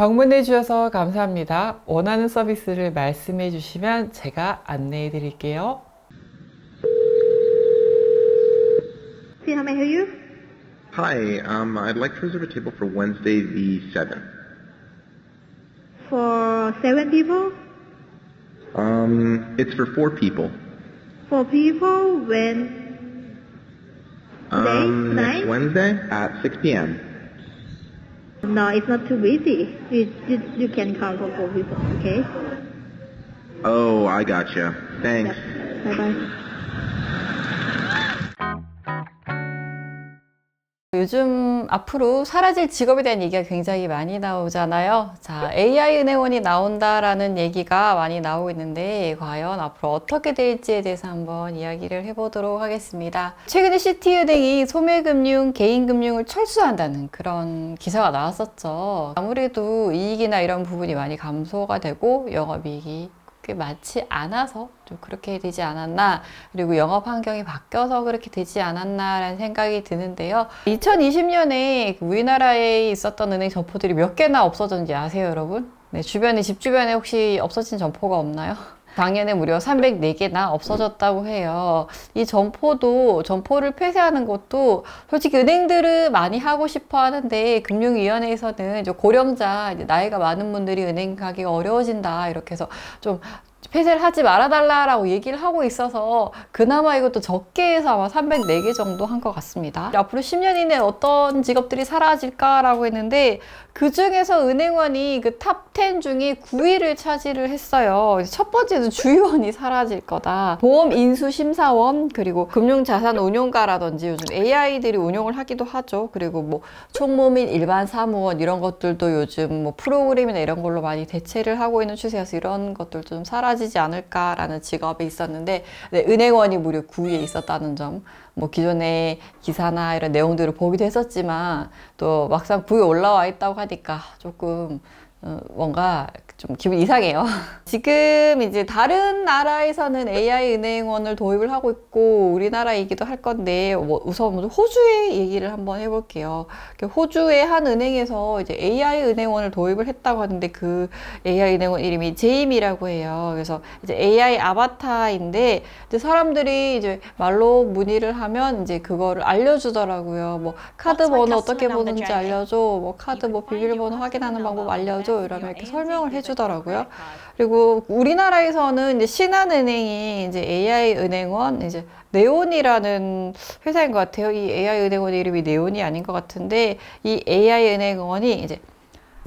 방문해 주셔서 감사합니다. 원하는 서비스를 말씀해 주시면 제가 안내해 드릴게요. See how may I help you? Hi, I'd like to reserve a table for Wednesday the 7th. For 7 people? It's for 4 people. 4 people when? Today? Next Tonight? Wednesday at 6 p.m. No, it's not too busy. You can count for 4 people, okay? Oh, I gotcha. Thanks. Yep. Bye-bye. 요즘 앞으로 사라질 직업에 대한 얘기가 굉장히 많이 나오잖아요. 자, AI 은행원이 나온다라는 얘기가 많이 나오고 있는데 과연 앞으로 어떻게 될지에 대해서 한번 이야기를 해보도록 하겠습니다. 최근에 시티은행이 소매금융, 개인금융을 철수한다는 그런 기사가 나왔었죠. 아무래도 이익이나 이런 부분이 많이 감소가 되고 영업이익이 꽤 많지 않아서 좀 그렇게 되지 않았나, 그리고 영업 환경이 바뀌어서 그렇게 되지 않았나 라는 생각이 드는데요. 2020년에 우리나라에 있었던 은행 점포들이 몇 개나 없어졌는지 아세요, 여러분? 네, 집 주변에 혹시 없어진 점포가 없나요? 작년에 무려 304개나 없어졌다고 해요. 이 점포를 폐쇄하는 것도 솔직히 은행들은 많이 하고 싶어 하는데 금융위원회에서는 이제 고령자, 나이가 많은 분들이 은행 가기가 어려워진다 이렇게 해서 좀 폐쇄를 하지 말아달라고 얘기를 하고 있어서 그나마 이것도 적게 해서 아마 304개 정도 한 것 같습니다. 앞으로 10년 이내에 어떤 직업들이 사라질까라고 했는데 그 중에서 은행원이 그 탑 10 중에 9위를 차지를 했어요. 첫 번째는 주유원이 사라질 거다. 보험 인수 심사원, 그리고 금융자산 운용가라든지 요즘 AI들이 운용을 하기도 하죠. 그리고 뭐 총무 및 일반 사무원 이런 것들도 요즘 뭐 프로그램이나 이런 걸로 많이 대체를 하고 있는 추세여서 이런 것들도 좀 사라지지 않을까라는 직업이 있었는데, 네, 은행원이 무려 9위에 있었다는 점. 뭐 기존의 기사나 이런 내용들을 보기도 했었지만 또 막상 9위에 올라와 있다고 하니까 조금 뭔가 좀 기분 이상해요. 지금 이제 다른 나라에서는 AI 은행원을 도입을 하고 있고 우리나라 얘기도 할 건데, 우선 호주의 얘기를 한번 해볼게요. 호주의 한 은행에서 이제 AI 은행원을 도입을 했다고 하는데 그 AI 은행원 이름이 제임이라고 해요. 그래서 이제 AI 아바타인데 이제 사람들이 이제 말로 문의를 하면 이제 그거를 알려주더라고요. 뭐 카드 번호 어떻게 보는지 알려줘, 뭐 카드 뭐 비밀번호 확인하는 방법 알려줘, 이러면 이렇게 설명을 해주더라고요. 그리고 우리나라에서는 이제 신한은행이 이제 AI 은행원, 이제 네온이라는 회사인 것 같아요. 이 AI 은행원 이름이 네온이 아닌 것 같은데, 이 AI 은행원이 이제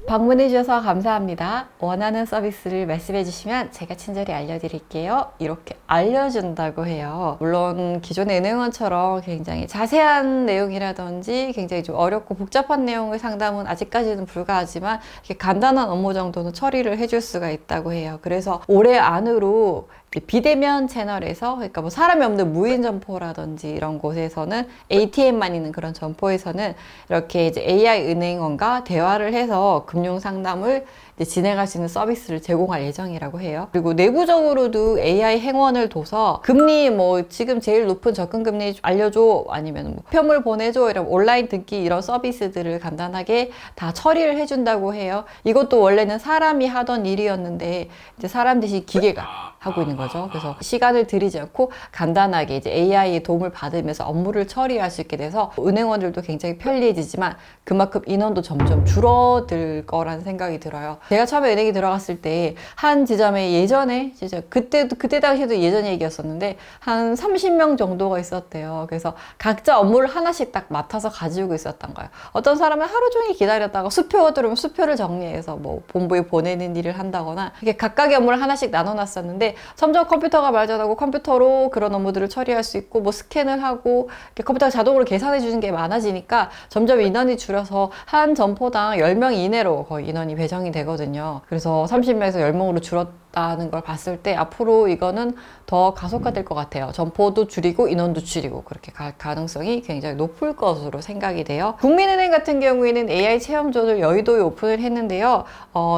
방문해 주셔서 감사합니다. 원하는 서비스를 말씀해 주시면 제가 친절히 알려드릴게요. 이렇게 알려준다고 해요. 물론 기존의 은행원처럼 굉장히 자세한 내용이라든지 굉장히 좀 어렵고 복잡한 내용의 상담은 아직까지는 불가하지만 이렇게 간단한 업무 정도는 처리를 해줄 수가 있다고 해요. 그래서 올해 안으로 비대면 채널에서, 그러니까 뭐 사람이 없는 무인 점포라든지 이런 곳에서는, ATM만 있는 그런 점포에서는 이렇게 이제 AI 은행원과 대화를 해서 금융 상담을 이제 진행할 수 있는 서비스를 제공할 예정이라고 해요. 그리고 내부적으로도 AI 행원을 둬서 금리 뭐 지금 제일 높은 접근 금리 알려줘, 아니면 뭐 표물 보내줘, 이런 온라인 등기 이런 서비스들을 간단하게 다 처리를 해준다고 해요. 이것도 원래는 사람이 하던 일이었는데 이제 사람 대신 기계가 하고 있는 거죠. 그래서 시간을 들이지 않고 간단하게 이제 AI의 도움을 받으면서 업무를 처리할 수 있게 돼서 은행원들도 굉장히 편리해지지만 그만큼 인원도 점점 줄어들 거라는 생각이 들어요. 제가 처음에 은행에 들어갔을 때 한 지점에 예전에 진짜 그때 당시에도 예전 얘기였었는데 한 30명 정도가 있었대요. 그래서 각자 업무를 하나씩 딱 맡아서 가지고 있었던 거예요. 어떤 사람은 하루 종일 기다렸다가 수표가 들어오면 수표를 정리해서 뭐 본부에 보내는 일을 한다거나, 이렇게 각각의 업무를 하나씩 나눠놨었는데 점점 컴퓨터가 발전하고 컴퓨터로 그런 업무들을 처리할 수 있고 뭐 스캔을 하고 이렇게 컴퓨터가 자동으로 계산해 주는 게 많아지니까 점점 인원이 줄여서 한 점포당 10명 이내로 거의 인원이 배정이 되거든요. 그래서 30명에서 10명으로 줄었 있다는 걸 봤을 때 앞으로 이거는 더 가속화될 것 같아요. 점포도 줄이고 인원도 줄이고 그렇게 갈 가능성이 굉장히 높을 것으로 생각이 돼요. 국민은행 같은 경우에는 AI 체험존을 여의도에 오픈을 했는데요.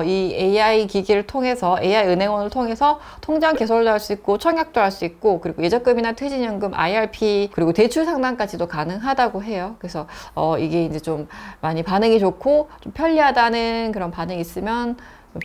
이 AI 기기를 통해서 AI 은행원을 통해서 통장 개설도 할 수 있고 청약도 할 수 있고 그리고 예적금이나 퇴직연금, IRP 그리고 대출 상담까지도 가능하다고 해요. 그래서 이게 이제 좀 많이 반응이 좋고 좀 편리하다는 그런 반응이 있으면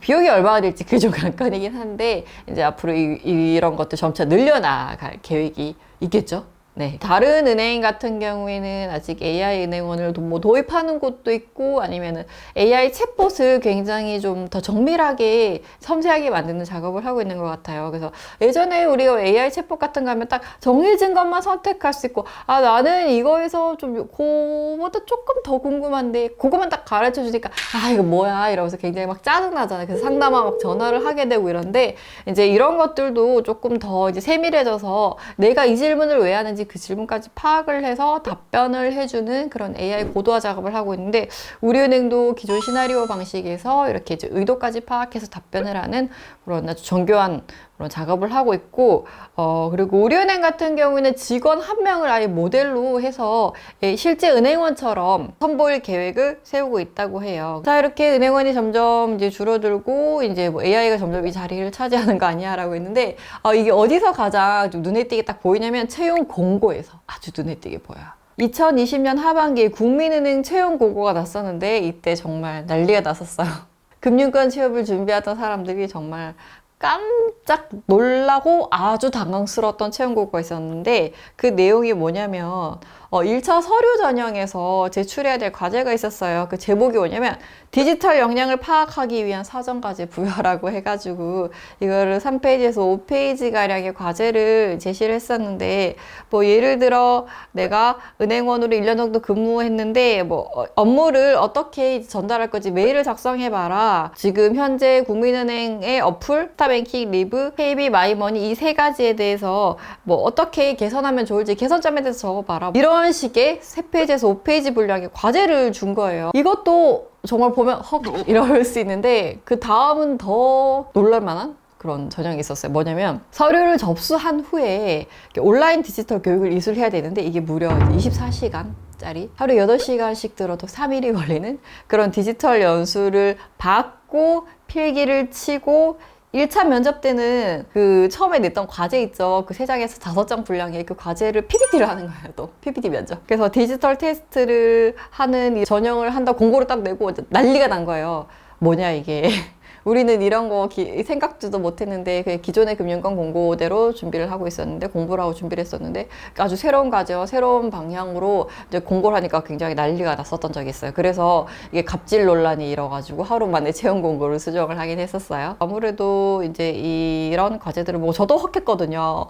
비용이 얼마가 될지 그게 좀 관건이긴 한데 이제 앞으로 이런 것들 점차 늘려나갈 계획이 있겠죠. 네. 다른 은행 같은 경우에는 아직 AI 은행원을 뭐 도입하는 곳도 있고 아니면은 AI 챗봇을 굉장히 좀 더 정밀하게 섬세하게 만드는 작업을 하고 있는 것 같아요. 그래서 예전에 우리가 AI 챗봇 같은 거 하면 딱 정해진 것만 선택할 수 있고 아 나는 이거에서 좀 그거보다 조금 더 궁금한데 그거만 딱 가르쳐 주니까 아 이거 뭐야 이러면서 굉장히 막 짜증나잖아요. 그래서 상담하 막 전화를 하게 되고 이런데 이제 이런 것들도 조금 더 이제 세밀해져서 내가 이 질문을 왜 하는지 그 질문까지 파악을 해서 답변을 해주는 그런 AI 고도화 작업을 하고 있는데 우리은행도 기존 시나리오 방식에서 이렇게 이제 의도까지 파악해서 답변을 하는 그런 아주 정교한 그런 작업을 하고 있고 그리고 우리은행 같은 경우에는 직원 한 명을 아예 모델로 해서 실제 은행원처럼 선보일 계획을 세우고 있다고 해요. 자 이렇게 은행원이 점점 이제 줄어들고 이제 뭐 AI가 점점 이 자리를 차지하는 거 아니야라고 했는데 이게 어디서 가장 좀 눈에 띄게 딱 보이냐면 채용 공고에서 아주 눈에 띄게 보여요. 2020년 하반기에 국민은행 채용 공고가 났었는데 이때 정말 난리가 났었어요. 금융권 취업을 준비하던 사람들이 정말 깜짝 놀라고 아주 당황스러웠던 채용 공고가 있었는데 그 내용이 뭐냐면 1차 서류 전형에서 제출해야 될 과제가 있었어요. 그 제목이 뭐냐면 디지털 역량을 파악하기 위한 사전과제 부여라고 해가지고 이거를 3페이지에서 5페이지가량의 과제를 제시를 했었는데 뭐 예를 들어 내가 은행원으로 1년 정도 근무했는데 뭐 업무를 어떻게 전달할 건지 메일을 작성해봐라. 지금 현재 국민은행의 어플, 스타뱅킹, 리브, KB, 마이머니 이 세 가지에 대해서 뭐 어떻게 개선하면 좋을지 개선점에 대해서 적어봐라. 이런 식의 3페이지에서 5페이지 분량의 과제를 준 거예요. 이것도 정말 보면 헉 이럴 수 있는데 그 다음은 더 놀랄만한 그런 전형이 있었어요. 뭐냐면 서류를 접수한 후에 온라인 디지털 교육을 이수해야 되는데 이게 무려 24시간짜리 하루 8시간씩 들어도 3일이 걸리는 그런 디지털 연수를 받고 필기를 치고 1차 면접 때는 그 처음에 냈던 과제 있죠. 그 3장에서 5장 분량의 그 과제를 PPT를 하는 거예요. 또 PPT 면접. 그래서 디지털 테스트를 하는 이 전형을 한다 공고를 딱 내고 난리가 난 거예요. 뭐냐 이게. 우리는 이런 거 생각지도 못했는데 그냥 기존의 금융권 공고대로 준비를 하고 있었는데 공부를 하고 준비를 했었는데 아주 새로운 과제와 새로운 방향으로 이제 공고를 하니까 굉장히 난리가 났었던 적이 있어요. 그래서 이게 갑질 논란이 일어가지고 하루 만에 채용 공고를 수정을 하긴 했었어요. 아무래도 이제 이런 과제들을 뭐 저도 혹했거든요.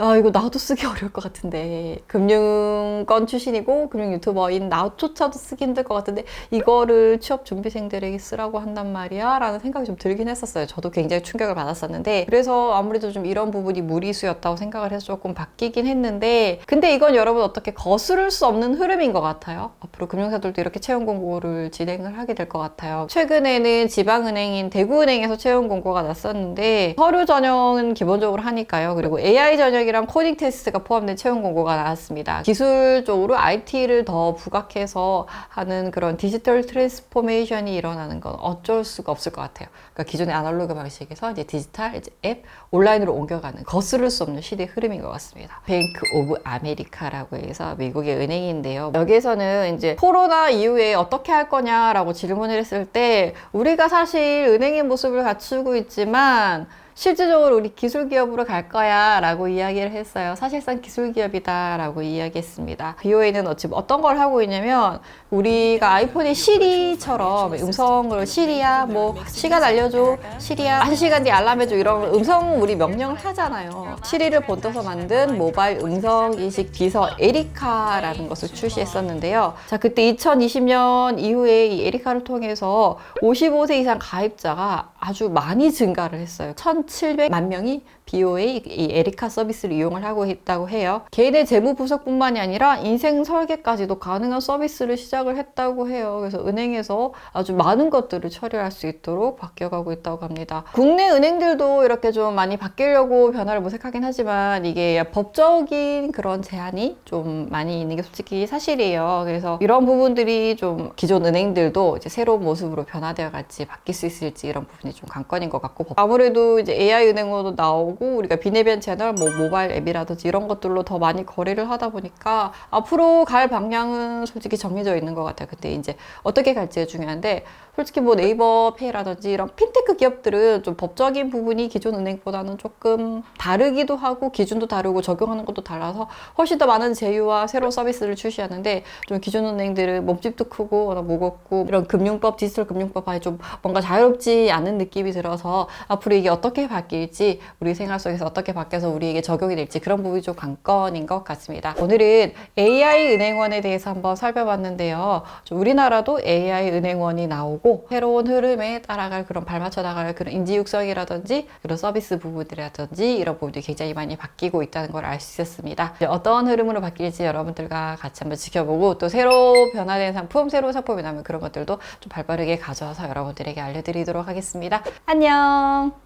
야, 이거 나도 쓰기 어려울 것 같은데. 금융권 출신이고 금융 유튜버인 나조차도 쓰기 힘들 것 같은데 이거를 취업 준비생들에게 쓰라고 한단 말이야? 라는 생각이 좀 들긴 했었어요. 저도 굉장히 충격을 받았었는데 그래서 아무래도 좀 이런 부분이 무리수였다고 생각을 해서 조금 바뀌긴 했는데 근데 이건 여러분 어떻게 거스를 수 없는 흐름인 것 같아요. 앞으로 금융사들도 이렇게 채용 공고를 진행을 하게 될 것 같아요. 최근에는 지방은행인 대구은행에서 채용 공고가 났었는데 서류 전형은 기본적으로 하니까요. 그리고 AI 전형 이랑 코딩 테스트가 포함된 채용 공고가 나왔습니다. 기술적으로 IT를 더 부각해서 하는 그런 디지털 트랜스포메이션이 일어나는 건 어쩔 수가 없을 것 같아요. 그러니까 기존의 아날로그 방식에서 이제 디지털, 이제 앱, 온라인으로 옮겨가는 거스를 수 없는 시대의 흐름인 것 같습니다. 뱅크 오브 아메리카라고 해서 미국의 은행인데요. 여기에서는 이제 코로나 이후에 어떻게 할 거냐라고 질문을 했을 때 우리가 사실 은행의 모습을 갖추고 있지만 실질적으로 우리 기술기업으로 갈 거야 라고 이야기를 했어요. 사실상 기술기업이다 라고 이야기했습니다. BOA는 어떤 걸 하고 있냐면 우리가 아이폰의 시리처럼 음성으로 시리야 뭐 시간 알려줘 시리야 1시간 뒤에 알람해줘 이런 음성 우리 명령을 하잖아요. 시리를 본떠서 만든 모바일 음성인식 비서 에리카라는 것을 출시했었는데요. 자 그때 2020년 이후에 이 에리카를 통해서 55세 이상 가입자가 아주 많이 증가를 했어요. 1,700만 명이 BOA 이 에리카 서비스를 이용을 하고 있다고 해요. 개인의 재무 분석뿐만이 아니라 인생 설계까지도 가능한 서비스를 시작을 했다고 해요. 그래서 은행에서 아주 많은 것들을 처리할 수 있도록 바뀌어가고 있다고 합니다. 국내 은행들도 이렇게 좀 많이 바뀌려고 변화를 모색하긴 하지만 이게 법적인 그런 제한이 좀 많이 있는 게 솔직히 사실이에요. 그래서 이런 부분들이 좀 기존 은행들도 이제 새로운 모습으로 변화되어 갈지 바뀔 수 있을지 이런 부분이 좀 관건인 것 같고, 아무래도 이제 AI 은행으로도 나오고 우리가 비내변 채널, 뭐 모바일 앱이라든지 이런 것들로 더 많이 거래를 하다 보니까 앞으로 갈 방향은 솔직히 정해져 있는 것 같아요. 근데 이제 어떻게 갈지가 중요한데, 솔직히 뭐 네이버 페이라든지 이런 핀테크 기업들은 좀 법적인 부분이 기존 은행보다는 조금 다르기도 하고 기준도 다르고 적용하는 것도 달라서 훨씬 더 많은 제휴와 새로운 서비스를 출시하는데, 좀 기존 은행들은 몸집도 크고 워낙 무겁고 이런 금융법, 디지털 금융법 아예 좀 뭔가 자유롭지 않은 느낌이 들어서 앞으로 이게 어떻게 바뀔지, 우리 생활 속에서 어떻게 바뀌어서 우리에게 적용이 될지 그런 부분이 좀 관건인 것 같습니다. 오늘은 AI 은행원에 대해서 한번 살펴봤는데요. 좀 우리나라도 AI 은행원이 나오고 새로운 흐름에 따라갈 그런 발맞춰 나갈 그런 인지 육성이라든지 그런 서비스 부분이라든지 이런 부분들이 굉장히 많이 바뀌고 있다는 걸 알 수 있었습니다. 이제 어떤 흐름으로 바뀔지 여러분들과 같이 한번 지켜보고, 또 새로 변화된 상품, 새로운 상품이 나오면 그런 것들도 좀 발빠르게 가져와서 여러분들에게 알려드리도록 하겠습니다. 안녕!